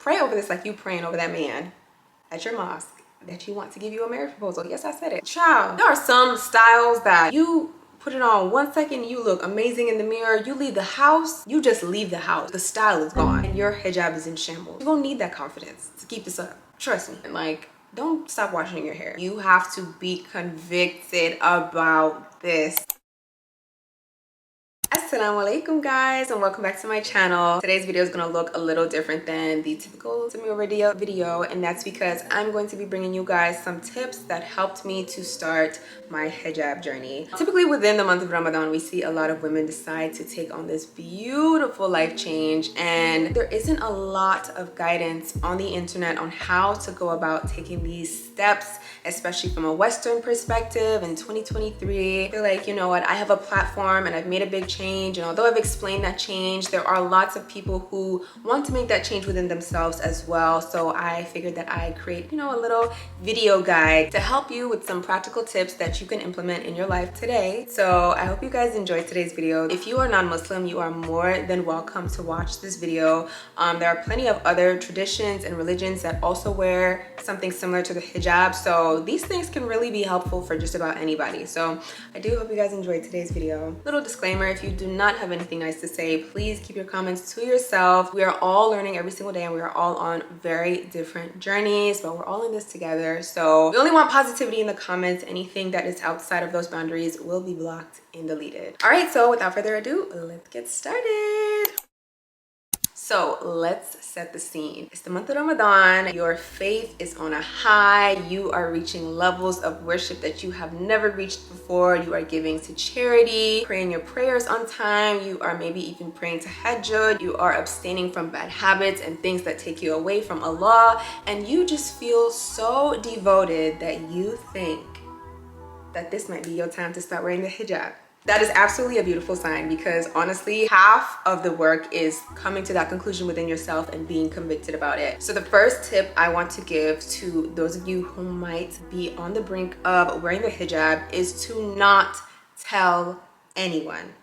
pray over this like you praying over that man at your mosque that you want to give you a marriage proposal. Yes, I said it. Child, there are some styles that you put it on 1 second, you look amazing in the mirror. You leave the house, you just leave the house, the style is gone and your hijab is in shambles. You're gonna need that confidence to keep this up. Trust me. And like, don't stop washing your hair. You have to be convicted about this. Assalamu alaikum guys, and welcome back to my channel. Today's video is going to look a little different than the typical Tomiwa video, and that's because I'm going to be bringing you guys some tips that helped me to start my hijab journey. Typically within the month of Ramadan, we see a lot of women decide to take on this beautiful life change, and there isn't a lot of guidance on the internet on how to go about taking these steps, especially from a Western perspective in 2023. They're like, you know what, I have a platform and I've made a big change, and although I've explained that change, there are lots of people who want to make that change within themselves as well. So I figured that I'd create, you know, a little video guide to help you with some practical tips that you can implement in your life today. So I hope you guys enjoyed today's video. If you are non-Muslim, you are more than welcome to watch this video. There are plenty of other traditions and religions that also wear something similar to the hijab, so these things can really be helpful for just about anybody. So I do hope you guys enjoyed today's video. Little disclaimer, if you do not have anything nice to say, please keep your comments to yourself. We are all learning every single day and we are all on very different journeys, but we're all in this together. So we only want positivity in the comments. Anything that is outside of those boundaries will be blocked and deleted. All right, so without further ado, let's get started. So let's set the scene. It's the month of Ramadan. Your faith is on a high. You are reaching levels of worship that you have never reached before. You are giving to charity, praying your prayers on time. You are maybe even praying tahajjud. You are abstaining from bad habits and things that take you away from Allah. And you just feel so devoted that you think that this might be your time to start wearing the hijab. That is absolutely a beautiful sign, because honestly, half of the work is coming to that conclusion within yourself and being convicted about it. So the first tip I want to give to those of you who might be on the brink of wearing the hijab is to not tell anyone.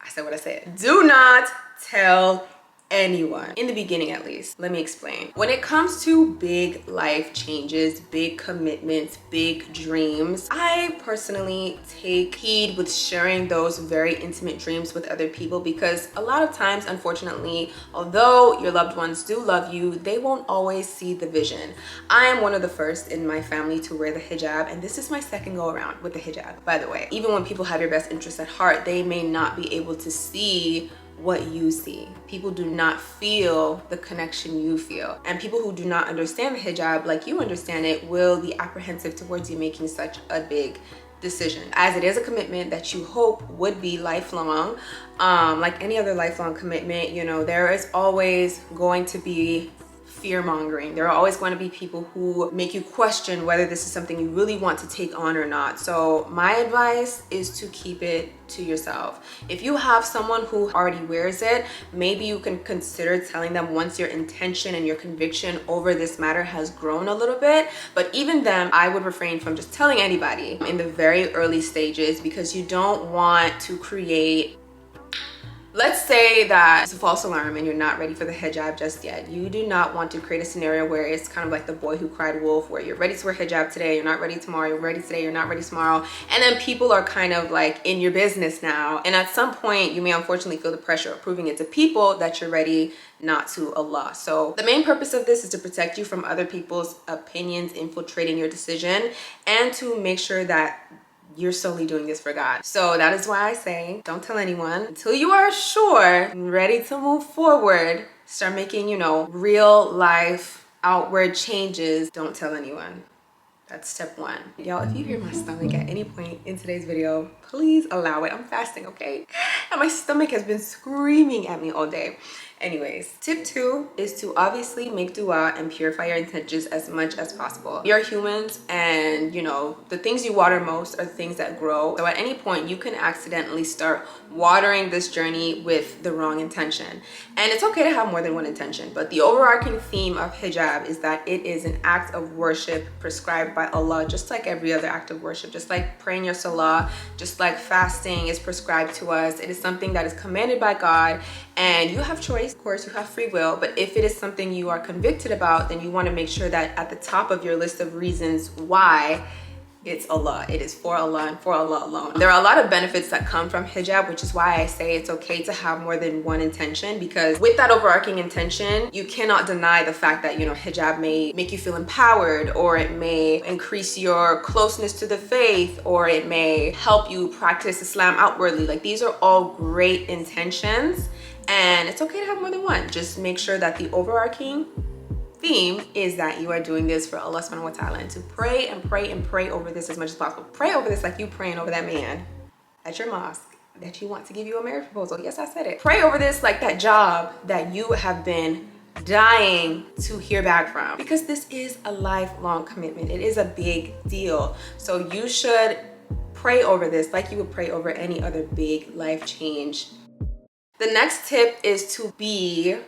I said what I said. Do not tell anyone, in the beginning at least. Let me explain. When it comes to big life changes, big commitments, big dreams, I personally take heed with sharing those very intimate dreams with other people, because a lot of times, unfortunately, although your loved ones do love you, they won't always see the vision. I am one of the first in my family to wear the hijab, and this is my second go around with the hijab, by the way. Even when people have your best interests at heart, they may not be able to see what you see. People do not feel the connection you feel, and people who do not understand the hijab like you understand it will be apprehensive towards you making such a big decision, as it is a commitment that you hope would be lifelong. Like any other lifelong commitment, you know, there is always going to be fear-mongering. There are always going to be people who make you question whether this is something you really want to take on or not. So my advice is to keep it to yourself. If you have someone who already wears it, maybe you can consider telling them once your intention and your conviction over this matter has grown a little bit. But even then, I would refrain from just telling anybody in the very early stages, because you don't want to create, let's say that it's a false alarm and you're not ready for the hijab just yet. You do not want to create a scenario where it's kind of like the boy who cried wolf, where you're ready to wear hijab today, you're not ready tomorrow, you're ready today, you're not ready tomorrow. And then people are kind of like in your business now. And at some point, you may unfortunately feel the pressure of proving it to people that you're ready, not to Allah. So the main purpose of this is to protect you from other people's opinions infiltrating your decision, and to make sure that you're solely doing this for God. So that is why I say, don't tell anyone until you are sure and ready to move forward. Start making, you know, real life outward changes. Don't tell anyone. That's step one. Y'all, if you hear my stomach at any point in today's video, please allow it. I'm fasting, okay? And my stomach has been screaming at me all day. Anyways, tip 2 is to obviously make dua and purify your intentions as much as possible. We are humans, and you know, the things you water most are the things that grow. So at any point, you can accidentally start watering this journey with the wrong intention. And it's okay to have more than one intention, but the overarching theme of hijab is that it is an act of worship prescribed by Allah, just like every other act of worship, just like praying your salah, just like fasting is prescribed to us. It is something that is commanded by God, And you have choice, of course, you have free will, but if it is something you are convicted about, then you want to make sure that at the top of your list of reasons why, it's Allah. It is for Allah and for Allah alone. There are a lot of benefits that come from hijab, which is why I say it's okay to have more than one intention, because with that overarching intention, you cannot deny the fact that, you know, hijab may make you feel empowered, or it may increase your closeness to the faith, or it may help you practice Islam outwardly. Like, these are all great intentions, and it's okay to have more than one. Just make sure that the overarching theme is that you are doing this for Allah subhanahu wa ta'ala, and to pray and pray and pray over this as much as possible. Pray over this like you praying over that man at your mosque that you want to give you a marriage proposal. Yes, I said it. Pray over this like that job that you have been dying to hear back from, because this is a lifelong commitment. It is a big deal. So you should pray over this like you would pray over any other big life change. The next tip is to be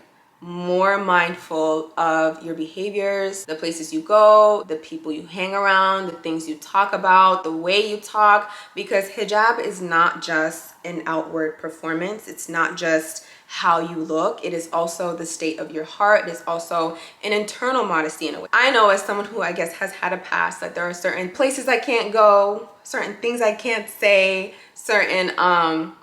more mindful of your behaviors, the places you go, the people you hang around, the things you talk about, the way you talk, because hijab is not just an outward performance. It's not just how you look. It is also the state of your heart. It is also an internal modesty in a way. I know, as someone who I guess has had a past, that there are certain places I can't go, certain things I can't say, certain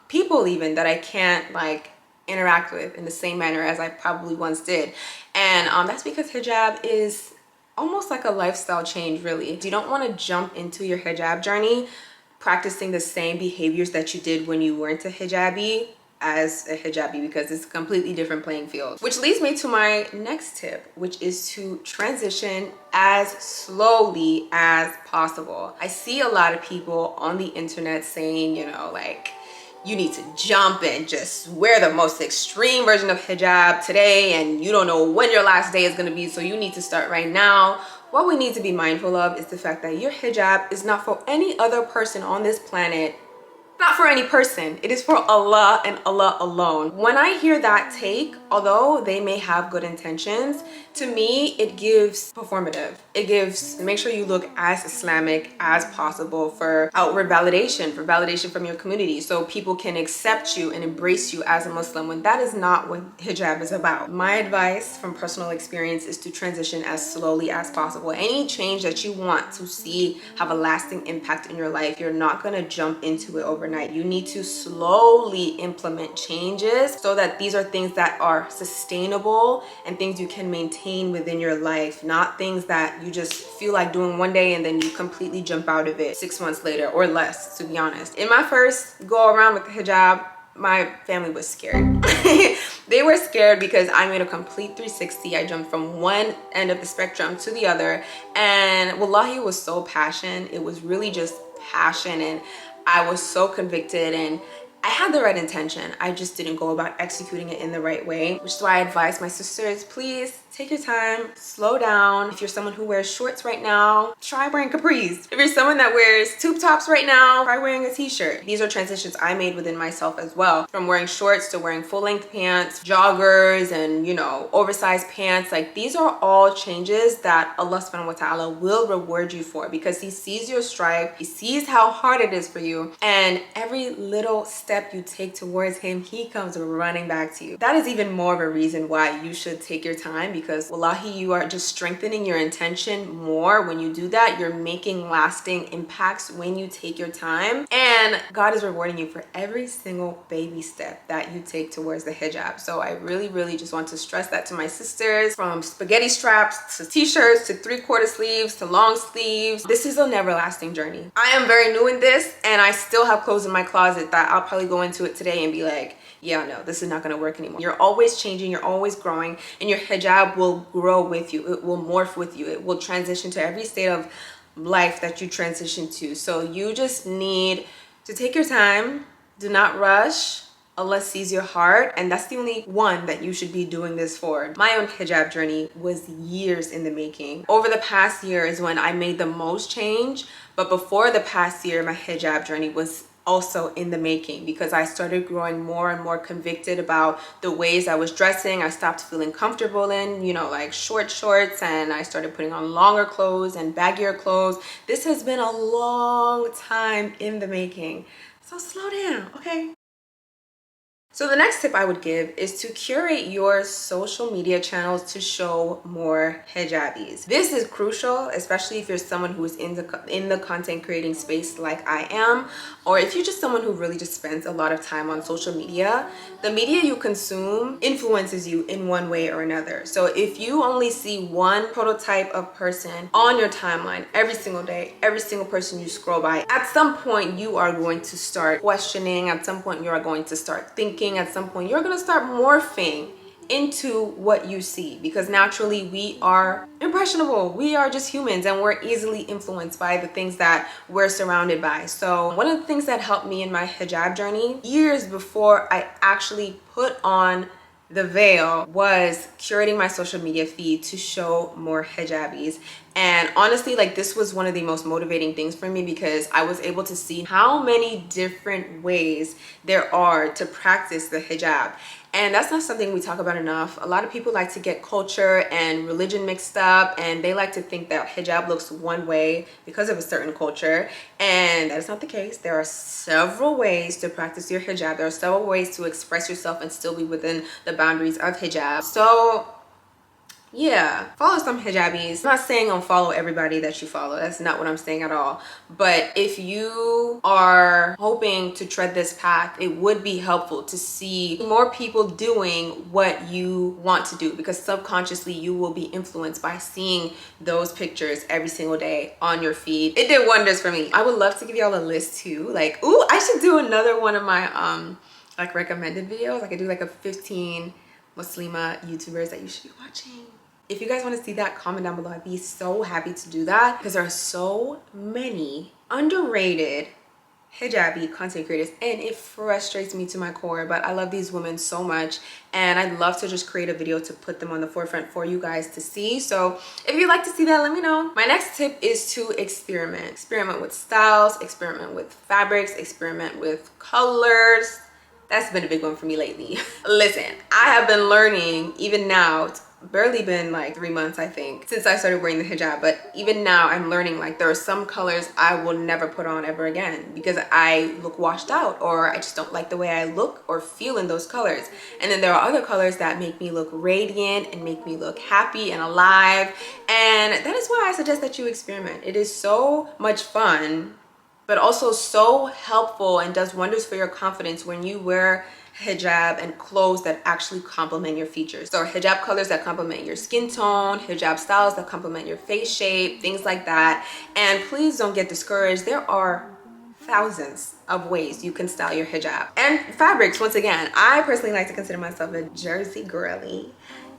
people even that I can't like interact with in the same manner as I probably once did. And that's because hijab is almost like a lifestyle change, really. You don't want to jump into your hijab journey practicing the same behaviors that you did when you weren't a hijabi as a hijabi, because it's a completely different playing field. Which leads me to my next tip, which is to transition as slowly as possible. I see a lot of people on the internet saying, you know, like, you need to jump and just wear the most extreme version of hijab today, and you don't know when your last day is going to be, so you need to start right now. What we need to be mindful of is the fact that your hijab is not for any other person on this planet. Not for any person. It is for Allah and Allah alone. When I hear that take, although they may have good intentions, to me it gives performative. It gives, make sure you look as Islamic as possible for outward validation, for validation from your community, so people can accept you and embrace you as a Muslim, when that is not what hijab is about. My advice from personal experience is to transition as slowly as possible. Any change that you want to see have a lasting impact in your life, you're not gonna jump into it overnight. You need to slowly implement changes so that these are things that are sustainable and things you can maintain within your life, not things that you just feel like doing one day and then you completely jump out of it 6 months later or less, to be honest. In my first go around with the hijab, my family was scared. They were scared because I made a complete 360. I jumped from one end of the spectrum to the other, and wallahi, it was so passion. It was really just passion, and I was so convicted, and I had the right intention. I just didn't go about executing it in the right way, which is why I advise my sisters, please take your time, slow down. If you're someone who wears shorts right now, try wearing capris. If you're someone that wears tube tops right now, try wearing a t-shirt. These are transitions I made within myself as well, from wearing shorts to wearing full-length pants, joggers, and, you know, oversized pants. Like, these are all changes that Allah subhanahu wa ta'ala will reward you for, because He sees your strive, He sees how hard it is for you, and every little step you take towards Him, He comes running back to you. That is even more of a reason why you should take your time, because wallahi, you are just strengthening your intention more when you do that. You're making lasting impacts when you take your time, and God is rewarding you for every single baby step that you take towards the hijab. So I really just want to stress that to my sisters, from spaghetti straps to t-shirts to 3/4 sleeves to long sleeves. This is an everlasting journey. I am very new in this, and I still have clothes in my closet that I'll probably go into it today and be like, yeah, no, this is not going to work anymore. You're always changing, you're always growing, and your hijab will grow with you. It will morph with you. It will transition to every state of life that you transition to. So you just need to take your time. Do not rush. Allah sees your heart, and that's the only one that you should be doing this for. My own hijab journey was years in the making. Over the past year is when I made the most change, but before the past year, my hijab journey was also in the making, because I started growing more and more convicted about the ways I was dressing. I stopped feeling comfortable in, you know, like short shorts, and I started putting on longer clothes and baggier clothes. This has been a long time in the making. So slow down, okay? So the next tip I would give is to curate your social media channels to show more hijabis. This is crucial, especially if you're someone who is in the content creating space like I am, or if you're just someone who really just spends a lot of time on social media. The media you consume influences you in one way or another. So if you only see one prototype of person on your timeline every single day, every single person you scroll by, at some point you are going to start questioning, at some point you are going to start thinking, at some point you're going to start morphing into what you see, because naturally we are impressionable. We are just humans and we're easily influenced by the things that we're surrounded by. So one of the things that helped me in my hijab journey years before I actually put on the veil was curating my social media feed to show more hijabis. And honestly, like, this was one of the most motivating things for me, because I was able to see how many different ways there are to practice the hijab. And that's not something we talk about enough. A lot of people like to get culture and religion mixed up, and they like to think that hijab looks one way because of a certain culture. And that is not the case. There are several ways to practice your hijab. There are several ways to express yourself and still be within the boundaries of hijab. So yeah, follow some hijabis. I'm not saying unfollow everybody that you follow. That's not what I'm saying at all. But if you are hoping to tread this path, it would be helpful to see more people doing what you want to do, because subconsciously you will be influenced by seeing those pictures every single day on your feed. It did wonders for me. I would love to give y'all a list too. Like, ooh, I should do another one of my like recommended videos. I could do like a 15 Muslima YouTubers that you should be watching. If you guys want to see that, comment down below. I'd be so happy to do that, because there are so many underrated hijabi content creators and it frustrates me to my core. But I love these women so much, and I'd love to just create a video to put them on the forefront for you guys to see. So if you'd like to see that, let me know. My next tip is to experiment with styles, experiment with fabrics, experiment with colors. That's been a big one for me lately. Listen, I have been learning, even now, it's barely been like 3 months, I think, since I started wearing the hijab, but even now I'm learning, like, there are some colors I will never put on ever again because I look washed out, or I just don't like the way I look or feel in those colors. And then there are other colors that make me look radiant and make me look happy and alive. And that is why I suggest that you experiment. It is so much fun, but also so helpful and does wonders for your confidence when you wear hijab and clothes that actually complement your features. So hijab colors that complement your skin tone, hijab styles that complement your face shape, things like that. And please don't get discouraged. There are thousands of ways you can style your hijab. And fabrics, once again, I personally like to consider myself a Jersey girly,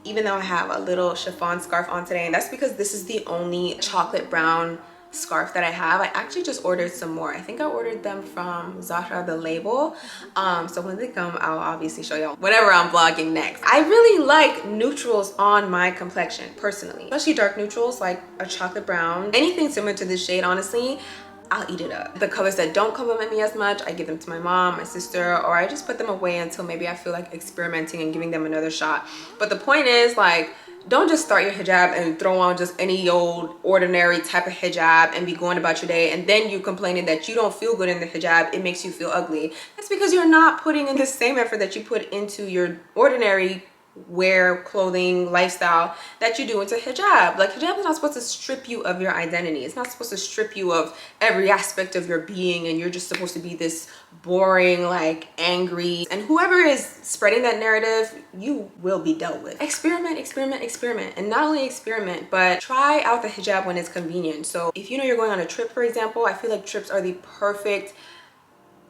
even though I have a little chiffon scarf on today. And that's because this is the only chocolate brown scarf that I have. I actually just ordered some more. I think I ordered them from Xoxo, the label. So when they come, I'll obviously show y'all whenever I'm vlogging next. I really like neutrals on my complexion personally, especially dark neutrals like a chocolate brown. Anything similar to this shade, honestly, I'll eat it up. The colors that don't compliment me as much, I give them to my mom, my sister, or I just put them away until maybe I feel like experimenting and giving them another shot. But the point is, like, don't just start your hijab and throw on just any old ordinary type of hijab and be going about your day, and then you complaining that you don't feel good in the hijab. It makes you feel ugly. That's because you're not putting in the same effort that you put into your ordinary wear, clothing, lifestyle that you do into hijab. Like, hijab is not supposed to strip you of your identity. It's not supposed to strip you of every aspect of your being, and you're just supposed to be this boring, like, angry. And whoever is spreading that narrative, you will be dealt with. Experiment, experiment, experiment. And not only experiment, but try out the hijab when it's convenient. So if you know you're going on a trip, for example, I feel like trips are the perfect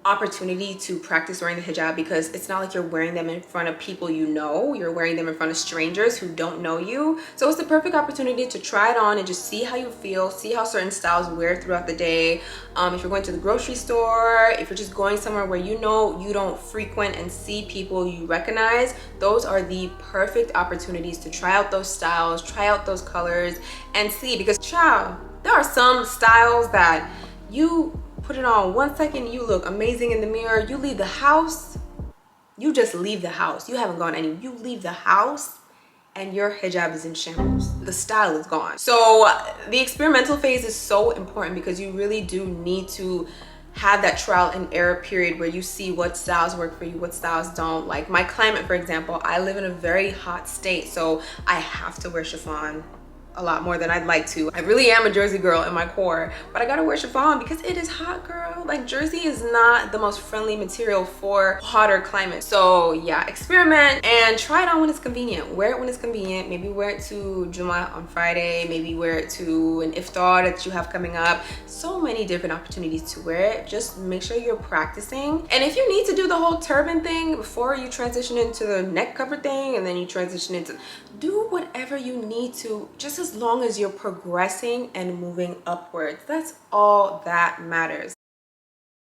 opportunity to practice wearing the hijab, because it's not like you're wearing them in front of people you know. You're wearing them in front of strangers who don't know you. So it's the perfect opportunity to try it on and just see how you feel, see how certain styles wear throughout the day. If you're going to the grocery store, if you're just going somewhere where you know you don't frequent and see people you recognize, those are the perfect opportunities to try out those styles, try out those colors, and see. Because child, there are some styles that you put it on 1 second, you look amazing in the mirror. You leave the house, you just leave the house. You haven't gone anywhere. You leave the house and your hijab is in shambles. The style is gone. So the experimental phase is so important, because you really do need to have that trial and error period where you see what styles work for you, what styles don't. Like my climate, for example, I live in a very hot state, so I have to wear chiffon a lot more than I'd like to. I really am a Jersey girl in my core, but I gotta wear chiffon because it is hot, girl. Like Jersey is not the most friendly material for hotter climates. So yeah, experiment and try it on when it's convenient. Wear it when it's convenient. Maybe wear it to Juma on Friday, maybe wear it to an iftar that you have coming up. So many different opportunities to wear it. Just make sure you're practicing. And if you need to do the whole turban thing before you transition into the neck cover thing and then you transition into, do whatever you need to, just as long as you're progressing and moving upwards. That's all that matters.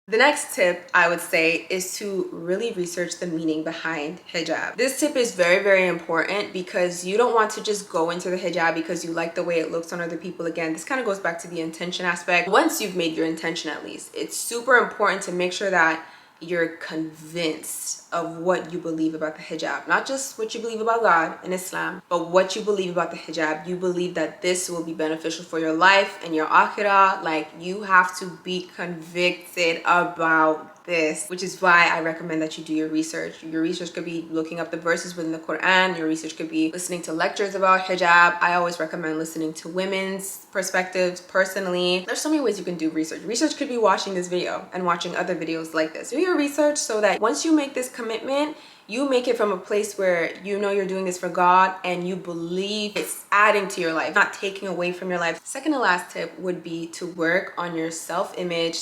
The next tip I would say is to really research the meaning behind hijab. This tip is very, very important because you don't want to just go into the hijab because you like the way it looks on other people. Again, this kind of goes back to the intention aspect. Once you've made your intention, at least, it's super important to make sure that you're convinced of what you believe about the hijab. Not just what you believe about God and Islam, but what you believe about the hijab. You believe that this will be beneficial for your life and your akhirah. Like, you have to be convicted about this, which is why I recommend that you do your research. Your research could be looking up the verses within the Quran. Your research could be listening to lectures about hijab. I always recommend listening to women's perspectives personally. There's so many ways you can do research. Research could be watching this video and watching other videos like this. Do your research so that once you make this commitment, you make it from a place where you know you're doing this for God and you believe it's adding to your life, not taking away from your life. Second to last tip would be to work on your self-image /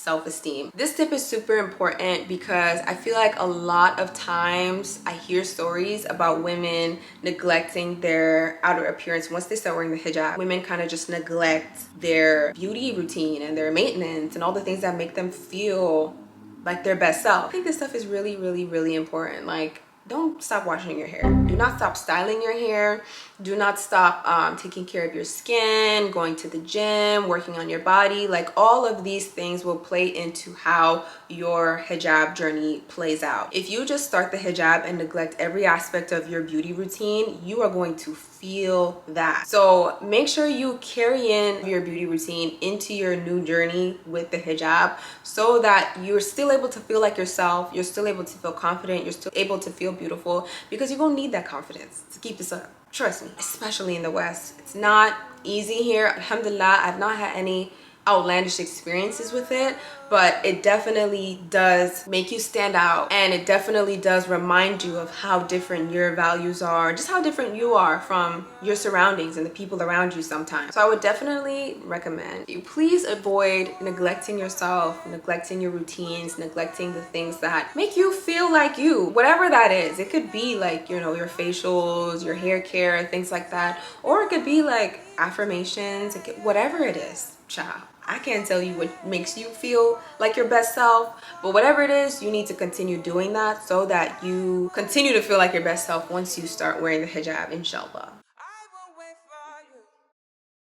self-esteem. This tip is super important because I feel like a lot of times I hear stories about women neglecting their outer appearance once they start wearing the hijab. Women kind of just neglect their beauty routine and their maintenance and all the things that make them feel like their best self. I think this stuff is really, really, really important. Like, don't stop washing your hair. Do not stop styling your hair. Do not stop taking care of your skin, going to the gym, working on your body. Like, all of these things will play into how your hijab journey plays out. If you just start the hijab and neglect every aspect of your beauty routine, you are going to feel that. So make sure you carry in your beauty routine into your new journey with the hijab so that you're still able to feel like yourself, you're still able to feel confident, you're still able to feel beautiful, because you're gonna need that confidence to keep this up. Trust me, especially in the West. It's not easy here. Alhamdulillah, I've not had any outlandish experiences with it, but it definitely does make you stand out, and it definitely does remind you of how different your values are, just how different you are from your surroundings and the people around you sometimes. So I would definitely recommend you please avoid neglecting yourself, neglecting your routines, neglecting the things that make you feel like you, whatever that is. It could be like, you know, your facials, your hair care, things like that, or it could be like affirmations, whatever it is, child. I can't tell you what makes you feel like your best self, but whatever it is, you need to continue doing that so that you continue to feel like your best self once you start wearing the hijab, inshallah.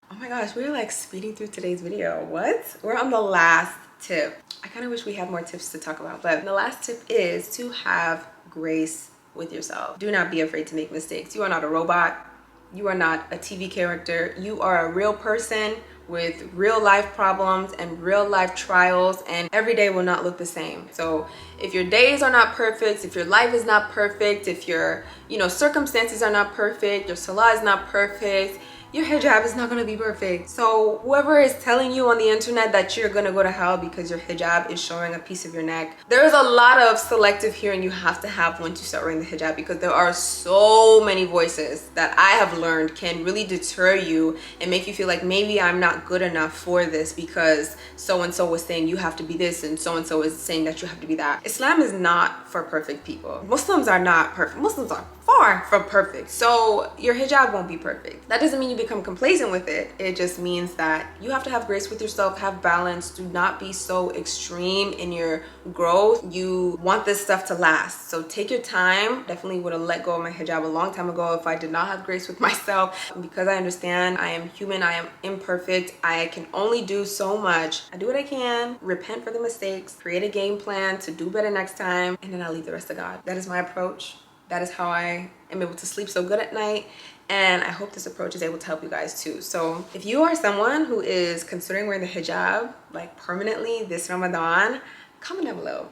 Oh my gosh, we're like speeding through today's video. What? We're on the last tip. I kind of wish we had more tips to talk about, but the last tip is to have grace with yourself. Do not be afraid to make mistakes. You are not a robot. You are not a TV character. You are a real person with real life problems and real life trials, and every day will not look the same. So if your days are not perfect, if your life is not perfect, if your, you know, circumstances are not perfect, your salah is not perfect, your hijab is not going to be perfect. So whoever is telling you on the internet that you're going to go to hell because your hijab is showing a piece of your neck, there's a lot of selective hearing you have to have once you start wearing the hijab, because there are so many voices that I have learned can really deter you and make you feel like maybe I'm not good enough for this because so-and-so was saying you have to be this and so-and-so is saying that you have to be that. Islam is not for perfect people. Muslims are not perfect. Muslims are far from perfect. So your hijab won't be perfect. That doesn't mean you become complacent with it. It just means that you have to have grace with yourself, have balance. Do not be so extreme in your growth. You want this stuff to last. So take your time. Definitely would have let go of my hijab a long time ago if I did not have grace with myself, because I understand I am human, I am imperfect. I can only do so much. I do what I can, repent for the mistakes, create a game plan to do better next time, and then I'll leave the rest to God. That is my approach. That is how I am able to sleep so good at night and I hope this approach is able to help you guys too. So if you are someone who is considering wearing the hijab like permanently this Ramadan, comment down below.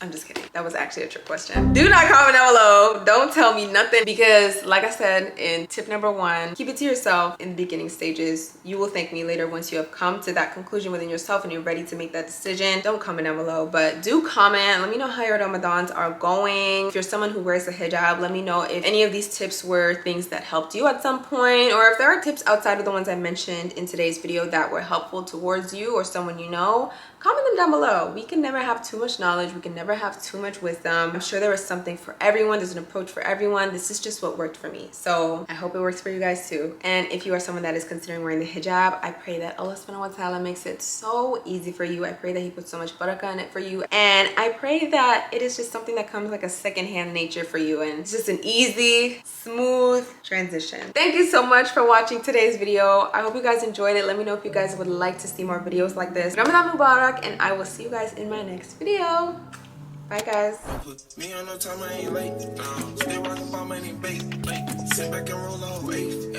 I'm just kidding. That was actually a trick question. Do not comment down below. Don't tell me nothing, because like I said in tip number 1, keep it to yourself in the beginning stages. You will thank me later once you have come to that conclusion within yourself and you're ready to make that decision. Don't comment down below, but do comment. Let me know how your Ramadans are going. If you're someone who wears a hijab, let me know if any of these tips were things that helped you at some point, or if there are tips outside of the ones I mentioned in today's video that were helpful towards you or someone you know. Comment them down below. We can never have too much knowledge. We can never have too much wisdom. I'm sure there is something for everyone. There's an approach for everyone. This is just what worked for me. So I hope it works for you guys too. And if you are someone that is considering wearing the hijab, I pray that Allah subhanahu wa ta'ala makes it so easy for you. I pray that he puts so much barakah in it for you. And I pray that it is just something that comes like a secondhand nature for you. And it's just an easy, smooth transition. Thank you so much for watching today's video. I hope you guys enjoyed it. Let me know if you guys would like to see more videos like this. Ramadan Mubarak. And I will see you guys in my next video. Bye guys. Me on no time, I ain't late. Stay rockin' my money, bait. Sit back and roll over.